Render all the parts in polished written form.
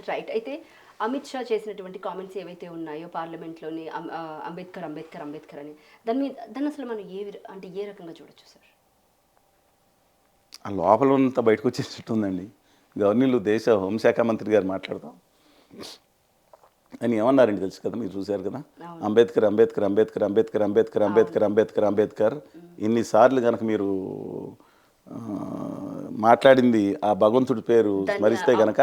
Right. అయితే అమిత్ షా చేసినటువంటి comments ఏవైతే ఉన్నాయో పార్లమెంట్‌లోని అంబేద్కర్, అంబేద్కర్, అంబేద్కర్ అని దాన్ని అసలు మనం అంటే ఏ రకంగా చూడొచ్చు సార్? ఆ లోపల ఉన్నంత బయటకు వచ్చేటట్టు ఉందండి. గవర్నర్లు దేశ హోంశాఖ మంత్రి గారు మాట్లాడతాం అని ఏమన్నారండి తెలుసు కదా, మీరు చూశారు కదా. అవును. అంబేద్కర్ అంబేద్కర్ అంబేద్కర్ అంబేద్కర్ అంబేద్కర్ అంబేద్కర్ అంబేద్కర్ అంబేద్కర్ ఇన్నిసార్లు కనుక మీరు ఆ, మాట్లాడింది ఆ భగవంతుడి పేరు దాన్ని స్మరిస్తే కనుక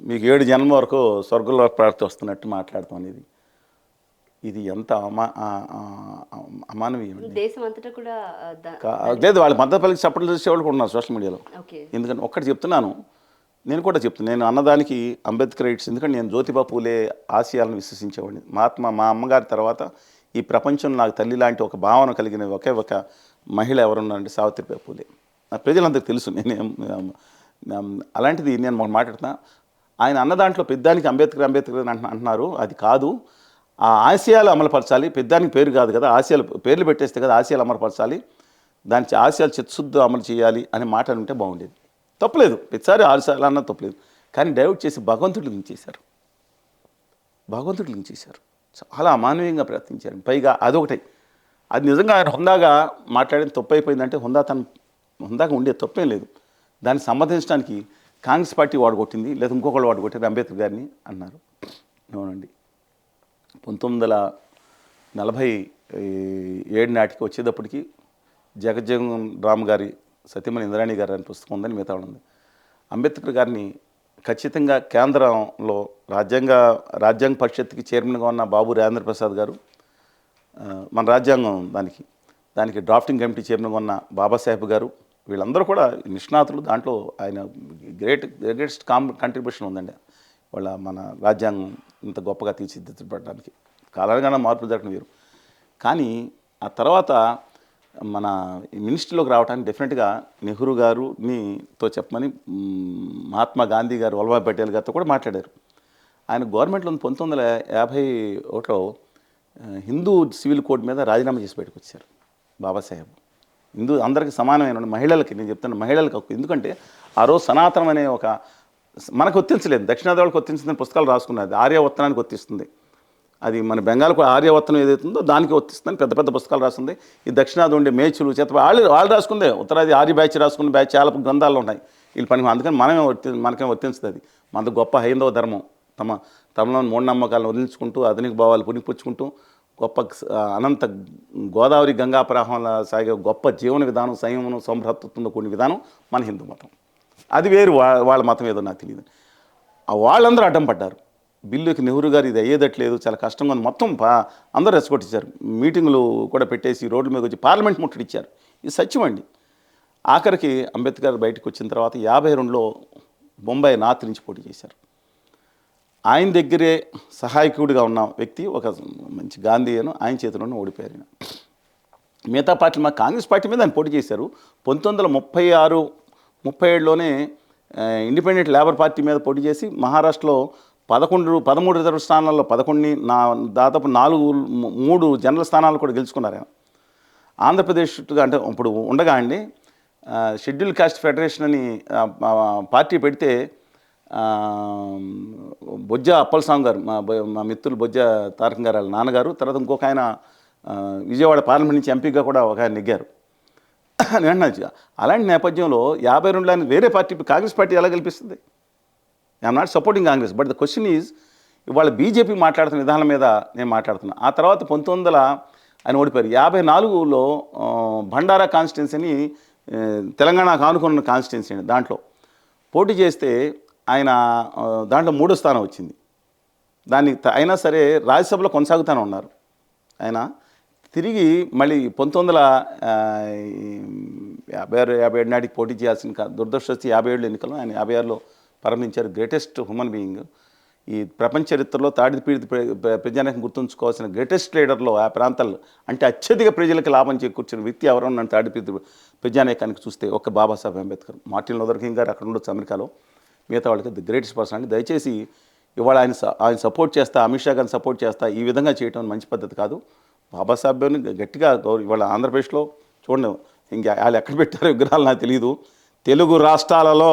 మీకు 7 జన్మ వరకు స్వర్గంలో ప్రాప్తి వస్తున్నట్టు మాట్లాడతాం అనేది ఇది ఎంత అమానవీయం అండి. దేశం అంతటా కూడా లేదు, వాళ్ళ మద్దతు పలికి సపోర్ట్ చేసేవాళ్ళు కూడా ఉన్నారు సోషల్ మీడియాలో. ఓకే. ఎందుకంటే ఒక్కటి చెప్తున్నాను, నేను కూడా చెప్తున్నాను, నేను అన్నదానికి అంబేద్కర్ రైట్స్, ఎందుకంటే నేను జ్యోతిబా పూలే ఆశయాలను విశ్వసించేవాడిని. మా అమ్మగారి తర్వాత ఈ ప్రపంచం నాకు తల్లి లాంటి ఒక భావన కలిగిన ఒకే ఒక మహిళ ఎవరున్నారంటే సావిత్రిబాయి పూలే. నా ప్రజలందరికీ తెలుసు. అలాంటిది నేను మాట్లాడుతున్నా, ఆయన అన్న దాంట్లో పెద్దానికి అంబేద్కర్ అంబేద్కర్ అంటున్నారు, అది కాదు. ఆ ఆశయాలు అమలుపరచాలి, పెద్దానికి పేరు కాదు కదా, ఆశయాలు పేర్లు పెట్టేస్తే కదా ఆశయాలు అమలుపరచాలి, దాని ఆశయాలు చిత్తశుద్ధి అమలు చేయాలి అనే మాట ఉంటే బాగుండేది. తప్పలేదు, ప్రతిసారి 6 సార్లు అన్నా తప్పలేదు. కానీ డైవర్ట్ చేసి భగవంతుడికి లింక్ చేశారు. చాలా అమానవీయంగా ప్రయత్నించారు. పైగా అదొకటి, అది నిజంగా ఆయన హుందాగా మాట్లాడిన తప్పు అయిపోయిందంటే హుందాగా ఉండేది తప్పేం లేదు. దాన్ని సమర్థించడానికి కాంగ్రెస్ పార్టీ వాడుకొట్టింది, లేదా ఇంకొకళ్ళు వాడుకొట్టారు అంబేద్కర్ గారిని అన్నారు. అవునండి, 1947 నాటికి వచ్చేటప్పటికి జగజ్జీవన్ రామ్ గారి సత్యమణి ఇంద్రాణి గారు అని పుస్తకం ఉందని మిగతా ఉంది. అంబేద్కర్ గారిని ఖచ్చితంగా కేంద్రంలో రాజ్యాంగ పరిషత్కి చైర్మన్గా ఉన్న బాబు రాజేంద్ర ప్రసాద్ గారు, మన రాజ్యాంగం దానికి డ్రాఫ్టింగ్ కమిటీ చైర్మన్గా ఉన్న బాబాసాహెబ్ గారు, వీళ్ళందరూ కూడా నిష్ణాతులు. దాంట్లో ఆయన గ్రేటెస్ట్ కంట్రిబ్యూషన్ ఉందండి మన రాజ్యాంగం ఇంత గొప్పగా తీర్చిదిద్దడానికి. కాలానుగుణ మార్పులు జరగడం వేరు, కానీ ఆ తర్వాత మన మినిస్ట్రీలోకి రావడానికి డెఫినెట్గా నెహ్రూ గారుతో చెప్పమని మహాత్మా గాంధీ గారు, వల్లభాయ్ పటేల్ గారితో కూడా మాట్లాడారు. ఆయన గవర్నమెంట్లో 1951లో హిందూ సివిల్ కోడ్ మీద రాజీనామా చేసి బయటకు వచ్చారు బాబాసాహెబ్. అందరికీ సమానమైన మహిళలకి, నేను చెప్తాను మహిళలకు హక్కు. ఎందుకంటే ఆ రోజు సనాతనం అనే ఒక మనకు వర్తించలేదు, దక్షిణాది వాళ్ళకి వర్తించిందని పుస్తకాలు రాసుకున్నది, ఆర్యవర్తనానికి వర్తిస్తుంది. అది మన బెంగాల్కు ఆర్యవర్తనం ఏదైతుందో దానికి వర్తిస్తుందని పెద్ద పెద్ద పుస్తకాలు రాస్తుంది. ఈ దక్షిణాది ఉండే మేచులు చేత వాళ్ళు రాసుకుందే, ఉత్తరాది ఆర్య బ్యాచ్ రాసుకున్న బ్యాచ్ చాలా గ్రంథాలు ఉన్నాయి వీళ్ళు పని. అందుకని మనకేం వర్తించదు. అది మన గొప్ప హైందవ ధర్మం తమలోని మూఢనమ్మకాలను వదిలించుకుంటూ ఆధునిక భావాలు పుణిపుచ్చుకుంటూ గొప్ప అనంత గోదావరి గంగా ప్రవాహంలో సాగే గొప్ప జీవన విధానం, సంయమనం, సంభ్రతత్వంతో కూడిన విధానం మన హిందూ మతం. అది వేరు, వాళ్ళ మతం ఏదో నాకు తెలియదు. వాళ్ళందరూ అడ్డం పడ్డారు బిల్లుకి. నెహ్రూ గారు ఇది అయ్యేదట్లేదు, చాలా కష్టంగా ఉంది, మొత్తం అందరూ రెచ్చగొట్టించారు. మీటింగులు కూడా పెట్టేసి రోడ్ల మీద వచ్చి పార్లమెంట్ ముట్టడిచ్చారు. ఇది సత్యం అండి. ఆఖరికి అంబేద్కర్ బయటకు వచ్చిన తర్వాత 52లో బొంబాయి నార్త్ నుంచి పోటీ చేశారు. ఆయన దగ్గరే సహాయకుడిగా ఉన్న వ్యక్తి ఒక మంచి గాంధీ అని ఆయన చేతిలోనే ఓడిపోయారు. మిగతా పార్టీలు, మా కాంగ్రెస్ పార్టీ మీద ఆయన పోటీ చేశారు. 1936-37లోనే ఇండిపెండెంట్ లేబర్ పార్టీ మీద పోటీ చేసి మహారాష్ట్రలో 13 రిజర్వ్ స్థానాల్లో 11ని దాదాపు 3 జనరల్ స్థానాలు కూడా గెలుచుకున్నారు ఆయన. ఆంధ్రప్రదేశ్గా అంటే ఇప్పుడు ఉండగా అండి షెడ్యూల్ కాస్ట్ ఫెడరేషన్ అని పార్టీ పెడితే బొజ్జ అప్పలస్వామి గారు, మా మిత్రులు బొజ్జ తారకం గారు వాళ్ళ నాన్నగారు, తర్వాత ఇంకొక ఆయన విజయవాడ పార్లమెంట్ నుంచి ఎంపీగా కూడా ఒక ఆయన నెగ్గారు. నేను అలాంటి నేపథ్యంలో 52లో ఆయన వేరే పార్టీ, కాంగ్రెస్ పార్టీ ఎలా గెలిపిస్తుంది? I'm not supporting Congress, but the question is ఇవాళ బీజేపీ మాట్లాడుతున్న విధానం మీద నేను మాట్లాడుతున్నా. ఆ తర్వాత 1900 ఆయన ఓడిపోయారు. 54లో భండారా కాన్స్టిట్యున్సీని తెలంగాణకు ఆనుకున్న కాన్స్టిట్యున్సీ అండి, దాంట్లో పోటీ చేస్తే ఆయన దాంట్లో 3వ స్థానం వచ్చింది. అయినా సరే రాజ్యసభలో కొనసాగుతూనే ఉన్నారు ఆయన. తిరిగి మళ్ళీ 1956-57 నాటికి పోటీ చేయాల్సిన దురదృష్టవశాత్తు 57 ఎన్నికల్లో ఆయన 56లో ప్రారంభించారు. గ్రేటెస్ట్ హ్యూమన్ బీయింగ్ ఈ ప్రపంచ చరిత్రలో తాడిపీడి ప్రజానికి గుర్తుంచుకోవాల్సిన గ్రేటెస్ట్ లీడర్లో ఆ ప్రాంతాల్లో అంటే అత్యధిక ప్రజలకు లాభం చేకూర్చిన వ్యక్తి ఎవరన్నా తాడిపీడి ప్రజానేకానికి చూస్తే ఒక్క Babasaheb Ambedkar. Martin Luther king గారు అక్కడ ఉండొచ్చు అమెరికాలో, మిగతా వాళ్ళకి ది గ్రేటెస్ట్ పర్సన్ అండి. దయచేసి ఇవాళ ఆయన సపోర్ట్ చేస్తా, అమిత్ షా గారిని సపోర్ట్ చేస్తా, ఈ విధంగా చేయడం మంచి పద్ధతి కాదు. బాబాసాహెబ్ని గట్టిగా ఇవాళ ఆంధ్రప్రదేశ్లో చూడండి, ఇంకా వాళ్ళు ఎక్కడ పెట్టారో విగ్రహాలు నాకు తెలియదు. తెలుగు రాష్ట్రాలలో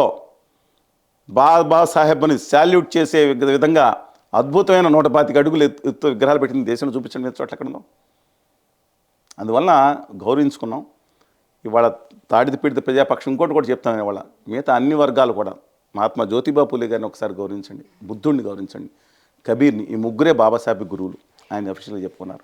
బాబా సాహెబ్ అని శాల్యూట్ చేసే విధంగా అద్భుతమైన 125 అడుగులు ఎత్తు విగ్రహాలు పెట్టిన దేశంలో చూపించండి మీద చోట్ల ఎక్కడ ఉందో. అందువలన గౌరవించుకున్నాం. ఇవాళ తాడిది పీడిత ప్రజాపక్షం ఇంకోటి కూడా చెప్తాను. ఇవాళ మిగతా అన్ని వర్గాలు కూడా మహాత్మా జ్యోతిబా పూలే గారిని ఒకసారి గౌరవించండి, బుద్ధుడిని గౌరవించండి, కబీర్ని, ఈ ముగ్గురే బాబాసాహెబ్ గురువులు ఆయన అఫీషియల్గా చెప్పుకున్నారు.